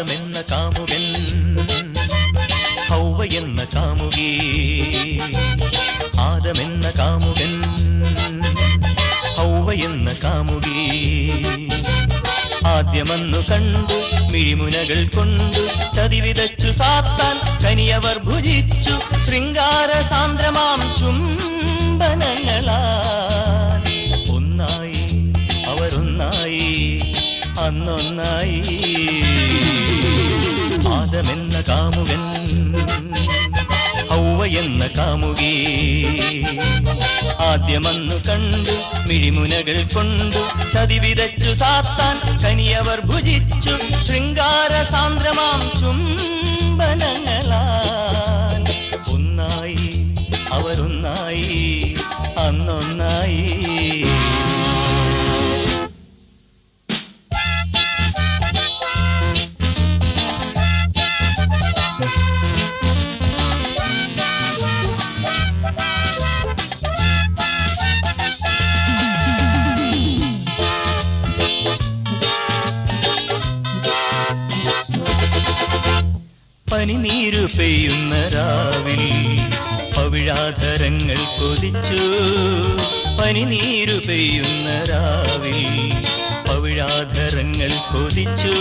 ആദമെന്ന കാമുകൻ ഹൗവ എന്ന കാമുകി ആദമെന്ന കാമുകൻ ഹൗവ എന്ന കാമുകി ആദ്യമന്നു കണ്ടു മിഴിമുനകൾ കൊണ്ടു ചതിവിതച്ചു സാത്താൻ കനിയവർ ഭുജിച്ചു ശൃംഗാര സാന്ദ്രമാം ചുംബനങ്ങളാൽ ഒന്നായി അവരൊന്നായി അന്നൊന്നായി ആദമെന്ന കാമുകൻ ഹൗവ എന്ന കാമുകി ആദ്യമന്നു കണ്ടു മിഴിമുനകൾ കൊണ്ടു ചതിവിതച്ചു സാത്താൻ കനിയവർ ഭുജിച്ചു ശൃംഗാര സാന്ദ്രമാം ചുംബനങ്ങളാൽ ഒന്നായി അവരൊന്നായി അന്നൊന്നായി പനിനീരു പെയ്യുന്ന രാവിൽ പവിഴാധരങ്ങൾ കൊതിച്ചു പനിനീരു പെയ്യുന്ന രാവിൽ പവിഴാധരങ്ങൾ കൊതിച്ചു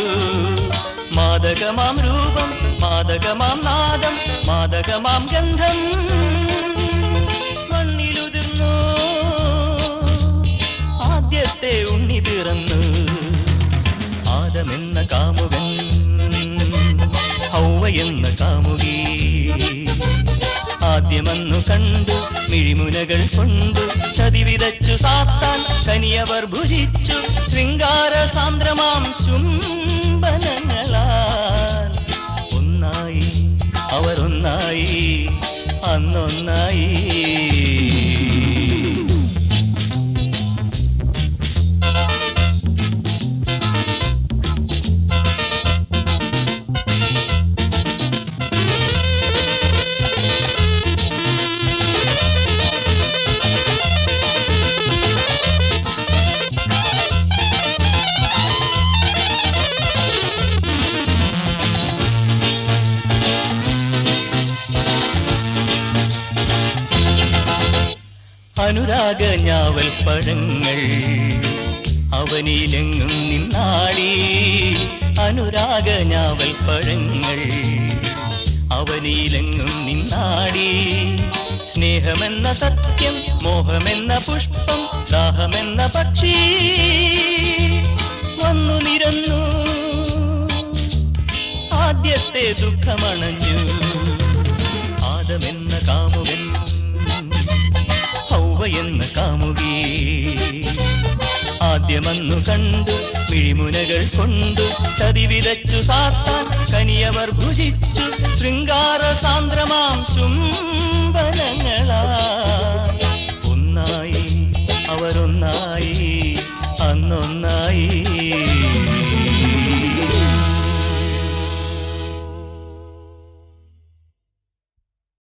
മാദകമാം രൂപം മാദകമാം നാദം മാദകമാം ഗന്ധം മണ്ണിലുതിർന്നു ആദ്യത്തെ ഉണ്ണി പിറന്നു ആദമെന്ന കാമുകൻ ഹൗവ എന്ന കാമുകി ആദ്യമന്നു കണ്ടു മിഴിമുനകൾ കൊണ്ടു ചതിവിതച്ചു സാത്താൻ കനിയവർ ഭുജിച്ചു ശൃംഗാര സാന്ദ്രമാം ചുംബനങ്ങളാൽ ഒന്നായി അവരൊന്നായി അന്നൊന്നായി അനുരാഗ ഞാവൽ പഴങ്ങൾ അവനിലെങ്ങും നിന്നാടി അനുരാഗ ഞാവൽ പഴങ്ങൾ അവനിലെങ്ങും നിന്നാടി സ്നേഹമെന്ന സത്യം മോഹമെന്ന പുഷ്പം ദാഹമെന്ന പക്ഷി വന്നു നിരന്നു ആദ്യത്തെ ദുഃഖമണഞ്ഞു ആദമെന്ന കാമുകൻ ഹൗവ എന്ന കാമുകി ആദ്യമന്നു കണ്ടു മിഴിമുനകൾ കൊണ്ടു ചതിവിതച്ചു സാത്താൻ കനിയവർ ഭുജിച്ചു ശൃംഗാര സാന്ദ്രമാം ചുംബനങ്ങളാ